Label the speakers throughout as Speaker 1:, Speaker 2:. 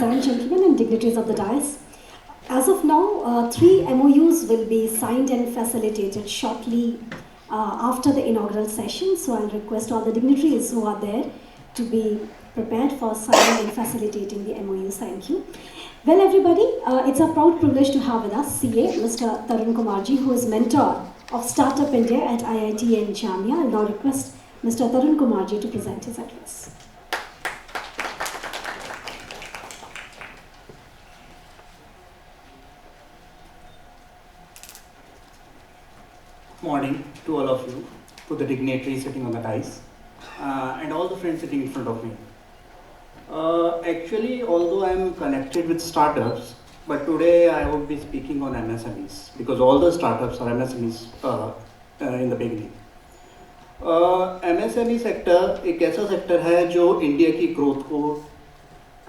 Speaker 1: ladies and gentlemen, and dignitaries of the dais. As of now, 3 MOUs will be signed and facilitated shortly after the inaugural session. So I'll request all the dignitaries who are there to be prepared for signing and facilitating the MOUs. Thank you. Well, everybody, it's a proud privilege to have with us CA, Mr. Tarun Kumarji, who is mentor of Startup India at IIT and Jamia. I'll now request Mr. Tarun Kumarji to present his address.
Speaker 2: Morning to all of you, to the dignitaries sitting on the dais, and all the friends sitting in front of me. Actually, although I am connected with startups, but today I would be speaking on MSMEs because all the startups are MSMEs in the beginning. MSME sector एक ऐसा sector है जो India की growth को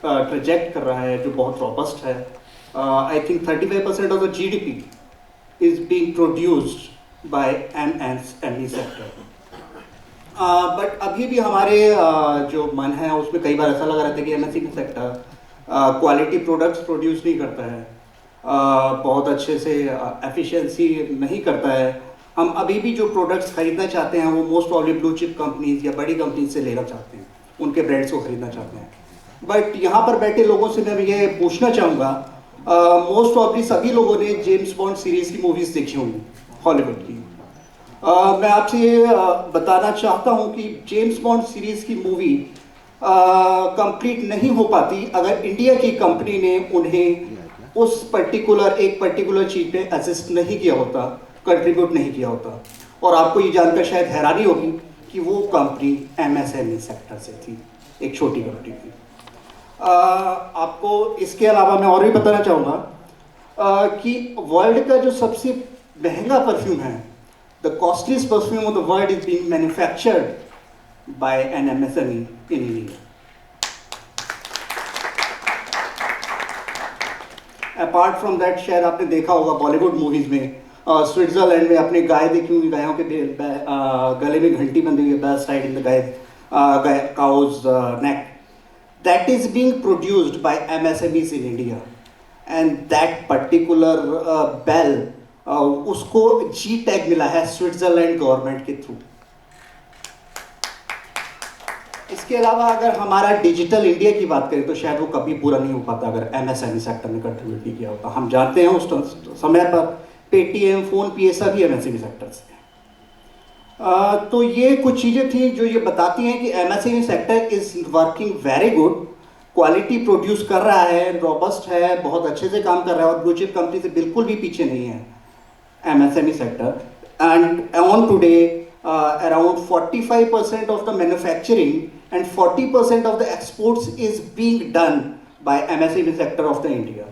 Speaker 2: ट्रजेक्ट कर रहा है, जो बहुत रॉबस्ट है. I think 35% of the GDP is being produced by MSME sector. But अभी भी हमारे जो मन है उसमें कई बार ऐसा लग रहा था कि MSME sector quality products produce नहीं करता है, बहुत अच्छे से एफिशिएंसी नहीं करता है. हम अभी भी जो प्रोडक्ट्स खरीदना चाहते हैं वो most probably blue chip companies या बड़ी कंपनीज से लेना चाहते हैं, उनके ब्रांड्स को खरीदना चाहते हैं. बट यहाँ पर बैठे लोगों से मैं ये पूछना चाहूँगा, मोस्ट प्रॉब्ली सभी लोगों ने जेम्स बॉन्ड सीरीज़ की मूवीज़ देखी होंगी हॉलीवुड की. मैं आपसे बताना चाहता हूँ कि जेम्स बॉन्ड सीरीज़ की मूवी कंप्लीट नहीं हो पाती अगर इंडिया की कंपनी ने उन्हें उस एक पर्टिकुलर चीज़ पे असिस्ट नहीं किया होता, कंट्रीब्यूट नहीं किया होता. और आपको ये जानकर शायद हैरानी होगी कि वो कंपनी MSME सेक्टर से थी, एक छोटी कंपनी थी. आपको इसके अलावा मैं और भी बताना चाहूँगा कि वर्ल्ड का जो सबसे महंगा परफ्यूम है, the costliest perfume of the world is being manufactured by an MSME in India. Apart from that, शायद आपने देखा होगा बॉलीवुड मूवीज में स्विट्जरलैंड में आपने गाय देखी होंगी, गायों के गले में घंटी बंधी हुई है, बेस्ट राइड इन द गाय cow's neck. That is being produced by MSMEs in India, and that particular bell उसको G टैग मिला है स्विट्जरलैंड गवर्नमेंट के थ्रू. इसके अलावा अगर हमारा डिजिटल इंडिया की बात करें तो शायद वो कभी पूरा नहीं हो पाता अगर MSME सेक्टर ने कंट्रीब्यूट नहीं किया होता. हम जानते हैं उस समय पर पेटीएम, फोन पे सभी MSME सेक्टर्स थे. तो ये कुछ चीज़ें थी जो ये बताती हैं कि MSME sector is working very good, quality produce कर रहा है, रॉबस्ट है, बहुत अच्छे से काम कर रहा है और ब्लू चिप कंपनी से बिल्कुल भी पीछे नहीं है MSME sector. And on today around 45% of the manufacturing and 40% of the exports is being done by MSME sector of the India.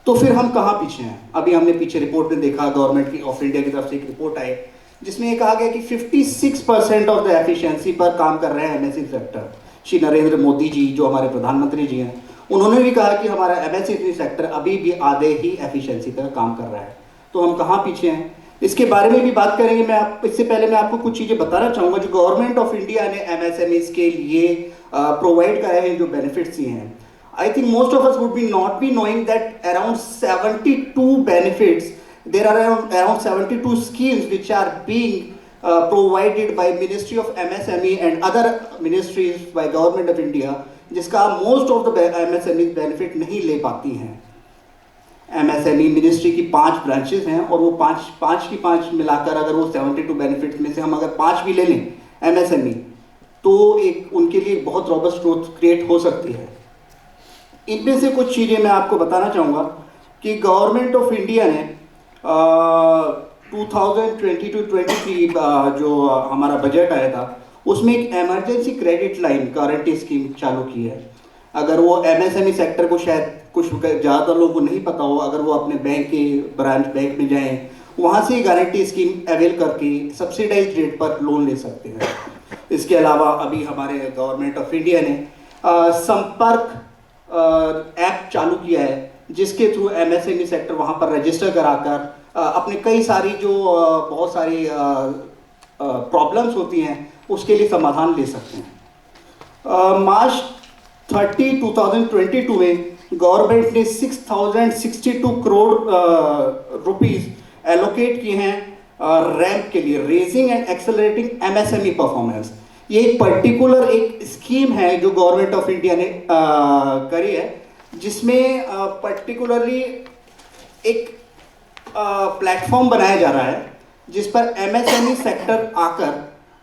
Speaker 2: तो फिर हम कहाँ पीछे हैं? अभी हमने पीछे रिपोर्ट में देखा, गवर्नमेंट की ऑफ इंडिया की तरफ से एक रिपोर्ट आई जिसमें ये कहा गया कि 56% ऑफ द एफिशिएंसी पर काम कर रहे हैं MSME सेक्टर. श्री नरेंद्र मोदी जी जो हमारे प्रधानमंत्री जी हैं, उन्होंने भी कहा कि हमारा MSME सेक्टर अभी भी आधे ही एफिशिएंसी पर काम कर रहा है. तो हम कहाँ पीछे हैं इसके बारे में भी बात करेंगे. इससे पहले मैं आपको कुछ चीज़ें बताना चाहूँगा जो गवर्नमेंट ऑफ इंडिया ने MSMEs के लिए प्रोवाइड कराए हैं, जो बेनिफिट्स दिए हैं. I think most of us would not be knowing that around 72 benefits, there are around 72 schemes which are being provided by Ministry of MSME and other ministries by Government of India, जिसका most of the MSME benefit नहीं ले पाती हैं. MSME ministry की 5 branches हैं और वो पाँच की 5 मिलाकर अगर वो 72 बेनिफिट्स में से हम अगर 5 भी ले लें MSME, तो एक उनके लिए बहुत रॉबस्ट ग्रोथ क्रिएट हो सकती है. इनमें से कुछ चीज़ें मैं आपको बताना चाहूँगा कि गवर्नमेंट ऑफ इंडिया ने 2022-23 जो हमारा बजट आया था उसमें एक emergency credit line guarantee scheme चालू की है. अगर वो MSME सेक्टर को शायद कुछ ज़्यादा लोगों को नहीं पता हो, अगर वो अपने बैंक के ब्रांच बैंक में जाएं, वहाँ से गारंटी स्कीम अवेल करके सब्सिडाइज रेट पर लोन ले सकते हैं. इसके अलावा अभी हमारे गवर्नमेंट ऑफ इंडिया ने संपर्क ऐप चालू किया है जिसके थ्रू MSME सेक्टर वहाँ पर रजिस्टर कराकर अपने कई सारी जो बहुत सारी प्रॉब्लम्स होती हैं उसके लिए समाधान ले सकते हैं. मार्च 2022 में गवर्नमेंट ने 6062 करोड़ रुपीस एलोकेट किए हैं रैंप के लिए, raising and accelerating MSME performance. ये एक पर्टिकुलर एक स्कीम है जो गवर्नमेंट ऑफ इंडिया ने करी है, जिसमें पर्टिकुलरली एक प्लेटफॉर्म बनाया जा रहा है जिस पर एमएसएमई सेक्टर आकर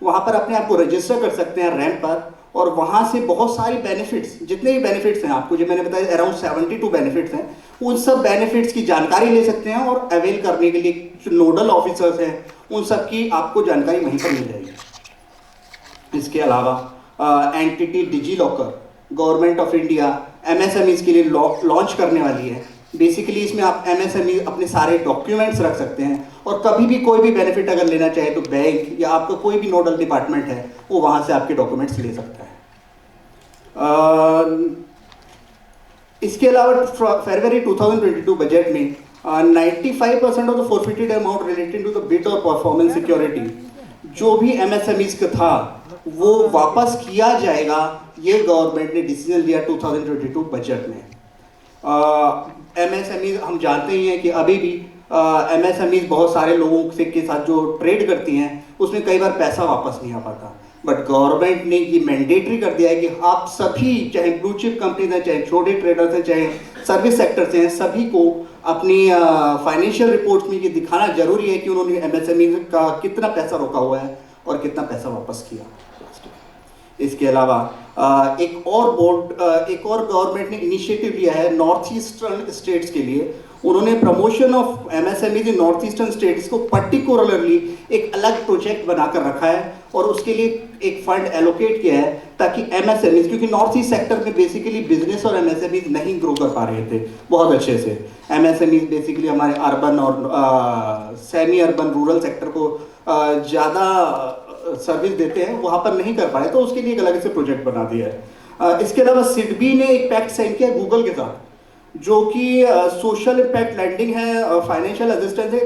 Speaker 2: वहाँ पर अपने आप को रजिस्टर कर सकते हैं रैंप पर, और वहाँ से बहुत सारी बेनिफिट्स, जितने भी बेनिफिट्स हैं आपको जो मैंने बताया अराउंड 72 बेनिफिट्स हैं, उन सब बेनिफिट्स की जानकारी ले सकते हैं और अवेल करने के लिए जो नोडल ऑफिसर्स हैं उन सब की आपको जानकारी वहीं पर मिल जाएगी। इसके अलावा entity DigiLocker Government of India MSMEs के लिए लॉन्च करने वाली है। बेसिकली इसमें आप एमएसएमई अपने सारे डॉक्यूमेंट्स रख सकते हैं और कभी भी कोई भी बेनिफिट अगर लेना चाहे तो बैंक या आपका कोई भी नोडल डिपार्टमेंट है वो वहाँ से आपके डॉक्यूमेंट्स ले सकता है। इसके अलावा फरवरी 2022 बजट में 95% of the forfeited amount related to the bid और परफॉर्मेंस सिक्योरिटी जो भी एमएसएमईज का था वो वापस किया जाएगा, ये गवर्नमेंट ने डिसीजन लिया 2022 बजट में। एमएसएमईज हम जानते ही हैं कि अभी भी एमएसएमईज बहुत सारे लोगों से के साथ जो ट्रेड करती हैं उसमें कई बार पैसा वापस नहीं आ पाता, बट गवर्नमेंट ने ये मैंडेटरी कर दिया है कि आप सभी, चाहे ब्लू चिप कंपनीज हैं, चाहे छोटे ट्रेडर्स हैं, चाहे सर्विस सेक्टर से हैं, सभी को अपनी फाइनेंशियल रिपोर्ट्स में ये दिखाना जरूरी है कि उन्होंने एमएसएमई का कितना पैसा रोका हुआ है और कितना पैसा वापस किया। इसके अलावा एक और गवर्नमेंट ने इनिशिएटिव लिया है नॉर्थ ईस्टर्न स्टेट्स के लिए। उन्होंने promotion of MSMEs in north eastern states को पर्टिकुलरली एक अलग प्रोजेक्ट बनाकर रखा है और उसके लिए एक फंड एलोकेट किया है ताकि एमएसएमईज, क्योंकि नॉर्थ ईस्ट सेक्टर में बेसिकली बिजनेस और एमएसएमईज नहीं ग्रो कर पा रहे थे बहुत अच्छे से। एमएसएमईज बेसिकली हमारे अर्बन और सेमी अर्बन रूरल सेक्टर को ज़्यादा सर्विस देते हैं, वहाँ पर नहीं कर पाए, तो उसके लिए एक अलग से प्रोजेक्ट बना दिया है। इसके अलावा सिडबी ने एक पैक्ट साइन किया गूगल के साथ, जो कि सोशल इम्पैक्ट लैंडिंग है, फाइनेंशियल असिस्टेंस है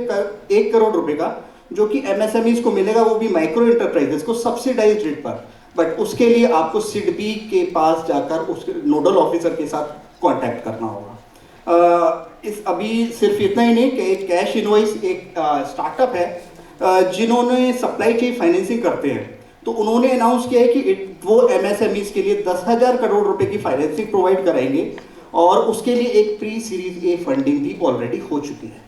Speaker 2: 1 करोड़ रुपए का, जो कि एमएसएमईज को मिलेगा, वो भी माइक्रो इंटरप्राइजेस को सब्सिडाइज्ड रेट पर। बट उसके लिए आपको सिडबी के पास जाकर उसके नोडल ऑफिसर के साथ कांटेक्ट करना होगा। इस अभी सिर्फ इतना ही नहीं कि एक कैश इनवॉइस एक स्टार्टअप है जिन्होंने सप्लाई चेन फाइनेंसिंग करते हैं, तो उन्होंने अनाउंस किया है कि वो एमएसएमईज के लिए 10,000 करोड़ रुपए की फाइनेंसिंग प्रोवाइड कराएंगे और उसके लिए एक प्री सीरीज ए फंडिंग भी ऑलरेडी हो चुकी है।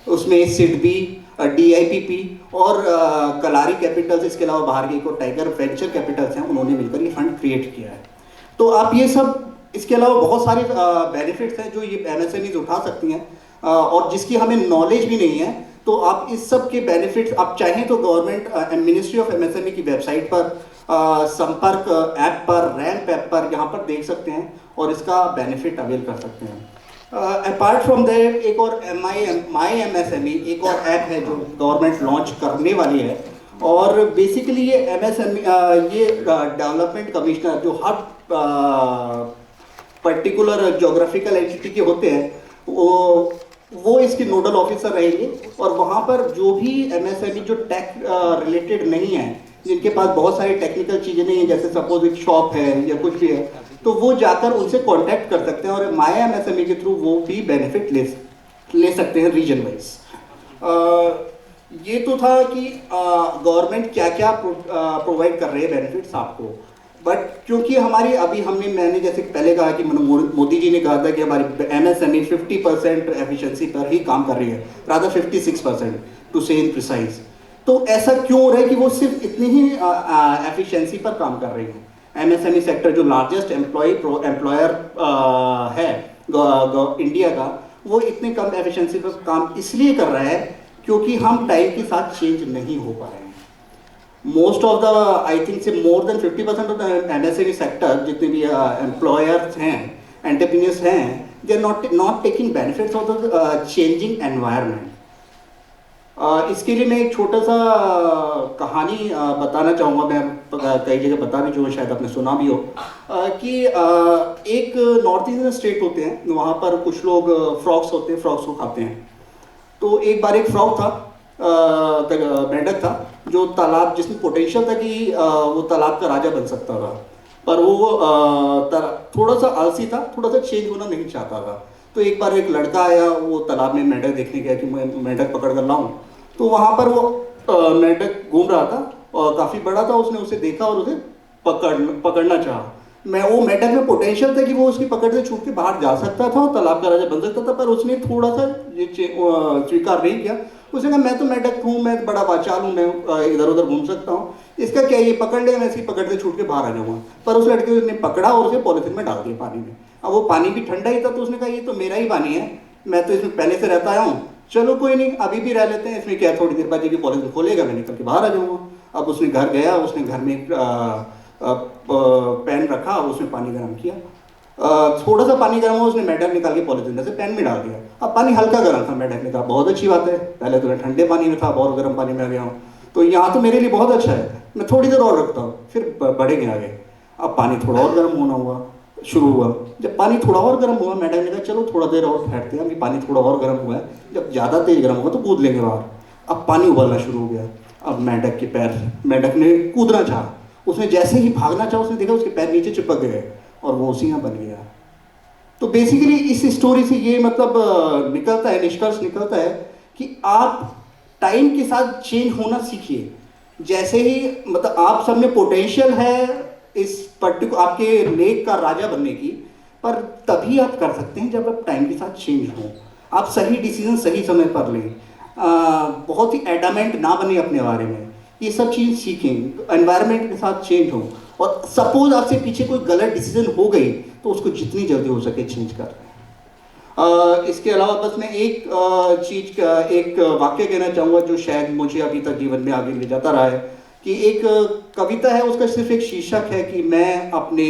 Speaker 2: उसमें सिडबी, डीआईपीपी और कलारी कैपिटल्स, इसके अलावा बाहर के को टाइगर वेंचर कैपिटल्स हैं, उन्होंने मिलकर ये फंड क्रिएट किया है। तो आप ये सब, इसके अलावा बहुत सारे बेनिफिट्स हैं जो ये एमएसएमईज उठा सकती हैं और जिसकी हमें नॉलेज भी नहीं है, तो आप इस सब के बेनिफिट्स आप चाहें तो गवर्नमेंट मिनिस्ट्री ऑफ एमएसएमई की वेबसाइट पर, संपर्क ऐप पर, रैंप ऐप पर यहाँ पर देख सकते हैं और इसका बेनिफिट अवेल कर सकते हैं। अपार्ट फ्रॉम दैट एक और माई एमएसएमई एक और ऐप है जो गवर्नमेंट लॉन्च करने वाली है, और बेसिकली ये एमएसएमई ये डेवलपमेंट कमिश्नर जो हर पर्टिकुलर जोग्राफिकल एंटिटी के होते हैं वो इसके नोडल ऑफिसर रहेंगे, और वहाँ पर जो भी एमएसएमई जो टेक रिलेटेड नहीं है, जिनके पास बहुत सारी टेक्निकल चीज़ें नहीं है, जैसे सपोज एक शॉप है या कुछ भी है, तो वो जाकर उनसे कांटेक्ट कर सकते हैं और माई एमएसएमई के थ्रू वो भी बेनिफिट ले सकते हैं रीजन वाइज। ये तो था कि गवर्नमेंट क्या क्या प्रोवाइड कर रही है बेनिफिट्स आपको, बट क्योंकि हमारी अभी मैंने जैसे पहले कहा कि मोदी जी ने कहा था कि हमारी एमएसएमई 50% एफिशिएंसी पर ही काम कर रही है, रादर 56% टू से इन प्रिसाइज। तो ऐसा क्यों हो रहा है कि वो सिर्फ इतनी ही एफिशिएंसी पर काम कर रही है? एमएसएमई सेक्टर जो लार्जेस्ट एम्प्लॉयर है इंडिया का, वो इतने कम एफिशिएंसी पर काम इसलिए कर रहा है क्योंकि हम टाइम के साथ चेंज नहीं हो पा रहे हैं। Most of the I think say more than 50% of the MSME sector जितने भी एम्प्लॉयर्स हैं, एंटरप्रेन्योर्स हैं, they are not taking benefits of the changing environment. इसके लिए मैं एक छोटा सा कहानी बताना चाहूँगा, मैं कई जगह बता भी जो शायद आपने सुना भी हो, कि एक नॉर्थ ईस्टर्न स्टेट होते हैं, वहाँ पर कुछ लोग फ्रॉग्स होते हैं, फ्रॉग्स को खाते हैं। तो एक बार एक फ्रॉग था, मेंढक था, जो तालाब जिसमें पोटेंशियल था कि वो तालाब का राजा बन सकता था। पर वो थोड़ा सा आलसी था, थोड़ा सा चेंज होना नहीं चाहता था। तो एक बार एक लड़का आया, वो तालाब में मेंढक देखने गया कि मैं मेंढक पकड़ कर लाऊं। तो वहाँ पर वो मेंढक घूम रहा था और काफ़ी बड़ा था। उसने उसे देखा और उसे पकड़ना चाहा। मैं वो मेंढक में पोटेंशियल था कि वो उसकी पकड़ से छूट के बाहर जा सकता था और तालाब का राजा बन सकता था, पर उसने थोड़ा सा ये स्वीकार नहीं किया। उसने कहा मैं तो मेंढक हूँ, मैं बड़ा बाचाल हूँ, मैं इधर उधर घूम सकता हूँ, इसका क्या, ये पकड़ ले, मैं इसकी पकड़ से छूट के बाहर आ जाऊँगा। पर उस लड़के ने पकड़ा और उसे पॉलिथीन में डाल दिया पानी में। अब वो पानी भी ठंडा ही था, तो उसने कहा ये तो मेरा ही पानी है, मैं तो इसमें पहले से रहता आया हूँ, चलो कोई नहीं अभी भी रह लेते हैं, इसमें क्या, थोड़ी देर बाद ये पॉलिथीन खोलेगा, मैं निकल के बाहर आ जाऊँगा। अब उसने घर गया, उसने घर में एक पैन रखा, उसमें पानी गर्म किया, थोड़ा सा पानी गर्म हुआ, उसने मेंढक निकाल के पॉलिथीन से पैन में डाल दिया। अब पानी हल्का गर्म था, मेंढक ने कहा बहुत अच्छी बात है, पहले तो मैं ठंडे पानी में था, बहुत गर्म पानी में आ गया हूँ, तो यहाँ तो मेरे लिए बहुत अच्छा है, मैं थोड़ी देर और रखता हूँ, फिर बढ़ेंगे आगे। अब पानी थोड़ा और गर्म होना हुआ शुरू हुआ। जब पानी थोड़ा और गर्म हुआ, मेंढक ने कहा चलो थोड़ा देर और ठहरते हैं, अभी पानी थोड़ा और गर्म हुआ है, जब ज़्यादा तेज गर्म होगा तो कूद लेंगे बाहर। अब पानी उबलना शुरू हो गया। अब मेंढक ने कूदना चाहा, उसने जैसे ही भागना चाहा, उसने देखा उसके पैर नीचे चिपक गए और वो उसी में बन गया। तो बेसिकली इस स्टोरी से ये मतलब निकलता है, निष्कर्ष निकलता है कि आप टाइम के साथ चेंज होना सीखिए। जैसे ही मतलब आप सब में पोटेंशियल है इस पर्टिकुलर आपके लेक का राजा बनने की, पर तभी आप कर सकते हैं जब आप टाइम के साथ चेंज हो, आप सही डिसीजन सही समय पर लें, बहुत ही एडामेंट ना बने अपने बारे में, ये सब चीज़ सीखें, एनवायरनमेंट के साथ चेंज हो। और सपोज आपसे पीछे कोई गलत डिसीजन हो गई तो उसको जितनी जल्दी हो सके चेंज कर रहे हैं। इसके अलावा बस मैं एक चीज़ का एक वाक्य कहना चाहूँगा जो शायद मुझे अभी तक जीवन में आगे ले जाता रहा है, कि एक कविता है, उसका सिर्फ एक शीर्षक है कि मैं अपने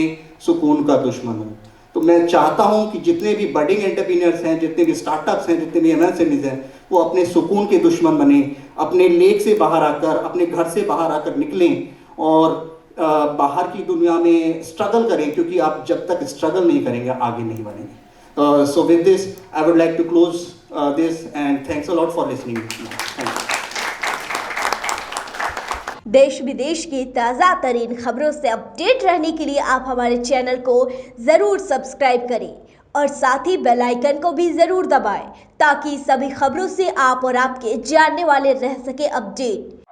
Speaker 2: सुकून का दुश्मन हूँ। तो मैं चाहता हूँ कि जितने भी बडिंग एंटरप्रेन्योर्स हैं, जितने भी स्टार्टअप्स हैं, जितने भी एमएसएमईज हैं, वो अपने सुकून के दुश्मन बने, अपने लेक से बाहर आकर, अपने घर से बाहर आकर निकलें और बाहर की दुनिया में स्ट्रगल करें, क्योंकि आप जब तक स्ट्रगल नहीं करेंगे आगे नहीं बढ़ेंगे। So with this I would like to close this and thanks a lot for listening.
Speaker 3: देश विदेश की ताज़ा तरीन खबरों से अपडेट रहने के लिए आप हमारे चैनल को ज़रूर सब्सक्राइब करें और साथ ही बेल आइकन को भी ज़रूर दबाएं, ताकि सभी खबरों से आप और आपके जानने वाले रह सके अपडेट।